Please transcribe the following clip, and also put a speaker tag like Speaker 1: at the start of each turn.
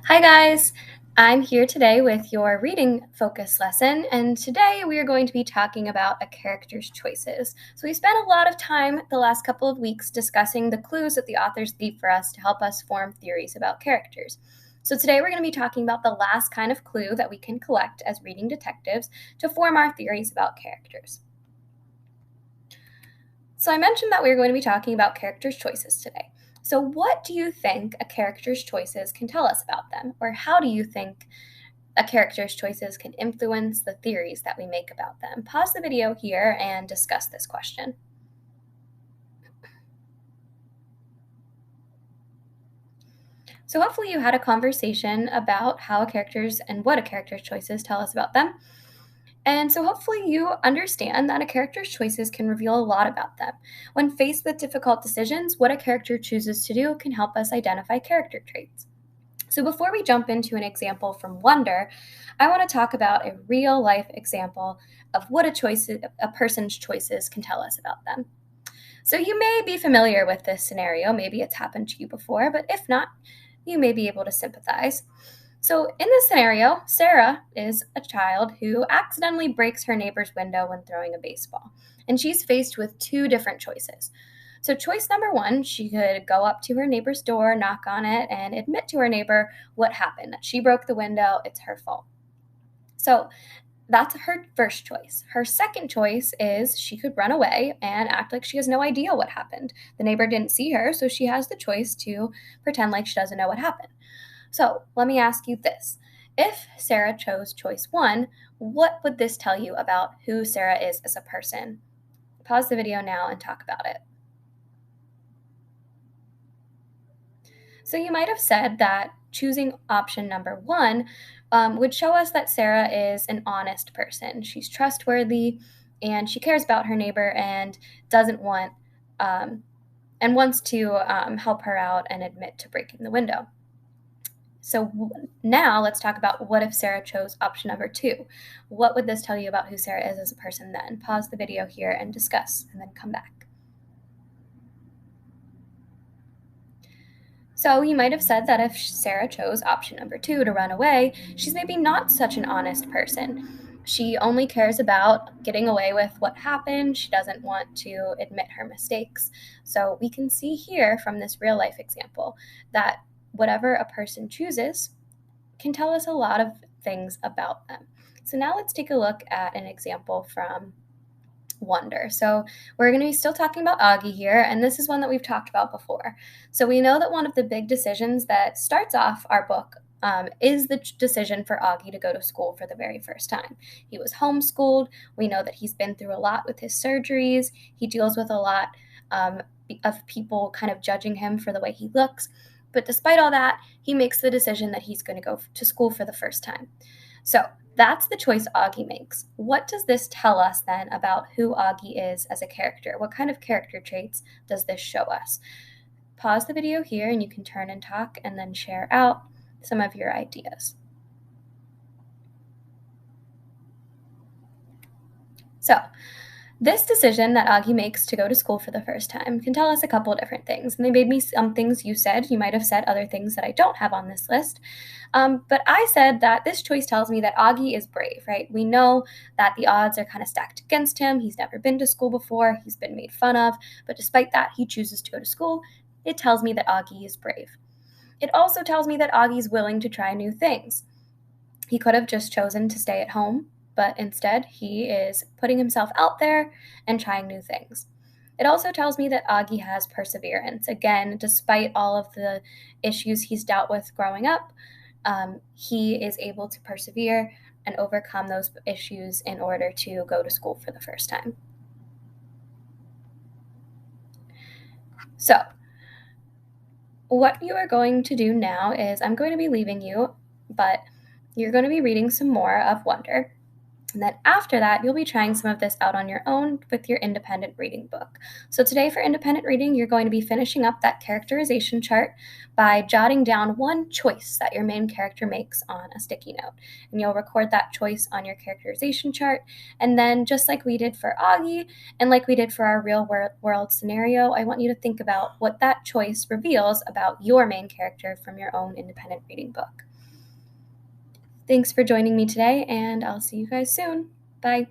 Speaker 1: Hi, guys. I'm here today with your reading focus lesson, and today we are going to be talking about a character's choices. So, we spent a lot of time the last couple of weeks discussing the clues that the authors leave for us to help us form theories about characters. So, today we're going to be talking about the last kind of clue that we can collect as reading detectives to form our theories about characters. So, I mentioned that we were going to be talking about characters' choices today. So, what do you think a character's choices can tell us about them? Or how do you think a character's choices can influence the theories that we make about them? Pause the video here and discuss this question. So, hopefully, you had a conversation about how a character's and what a character's choices tell us about them. And so, hopefully, you understand that a character's choices can reveal a lot about them. When faced with difficult decisions, what a character chooses to do can help us identify character traits. So, before we jump into an example from Wonder, I want to talk about a real life example of what a person's choices can tell us about them. So, you may be familiar with this scenario. Maybe it's happened to you before, but if not, you may be able to sympathize. So, in this scenario, Sarah is a child who accidentally breaks her neighbor's window when throwing a baseball. And she's faced with two different choices. So, choice number one, she could go up to her neighbor's door, knock on it, and admit to her neighbor what happened, that she broke the window, it's her fault. So, that's her first choice. Her second choice is she could run away and act like she has no idea what happened. The neighbor didn't see her, so she has the choice to pretend like she doesn't know what happened. So let me ask you this. If Sarah chose choice one, what would this tell you about who Sarah is as a person? Pause the video now and talk about it. So you might have said that choosing option number one would show us that Sarah is an honest person. She's trustworthy and she cares about her neighbor and doesn't want and wants to help her out and admit to breaking the window. So now let's talk about what if Sarah chose option number two. What would this tell you about who Sarah is as a person then? Pause the video here and discuss, and then come back. So you might have said that if Sarah chose option number two to run away, she's maybe not such an honest person. She only cares about getting away with what happened. She doesn't want to admit her mistakes. So we can see here from this real life example that whatever a person chooses can tell us a lot of things about them. So now let's take a look at an example from Wonder. So we're going to be still talking about Augie here, and this is one that we've talked about before. So we know that one of the big decisions that starts off our book is the decision for Augie to go to school for the very first time. He was homeschooled. We know that he's been through a lot with his surgeries. He deals with a lot of people kind of judging him for the way he looks. But despite all that, he makes the decision that he's going to go to school for the first time. So that's the choice Augie makes. What does this tell us then about who Augie is as a character? What kind of character traits does this show us? Pause the video here and you can turn and talk and then share out some of your ideas. So, this decision that Augie makes to go to school for the first time can tell us a couple of different things. And they made me some things you said. You might have said other things that I don't have on this list. But I said that this choice tells me that Augie is brave, right? We know that the odds are kind of stacked against him. He's never been to school before, he's been made fun of. But despite that, he chooses to go to school. It tells me that Augie is brave. It also tells me that Augie's willing to try new things. He could have just chosen to stay at home, but instead he is putting himself out there and trying new things. It also tells me that Augie has perseverance. Again, despite all of the issues he's dealt with growing up, he is able to persevere and overcome those issues in order to go to school for the first time. So, what you are going to do now is I'm going to be leaving you, but you're going to be reading some more of Wonder. And then after that, you'll be trying some of this out on your own with your independent reading book. So today for independent reading, you're going to be finishing up that characterization chart by jotting down one choice that your main character makes on a sticky note. And you'll record that choice on your characterization chart. And then just like we did for Augie and like we did for our real world scenario, I want you to think about what that choice reveals about your main character from your own independent reading book. Thanks for joining me today, and I'll see you guys soon. Bye.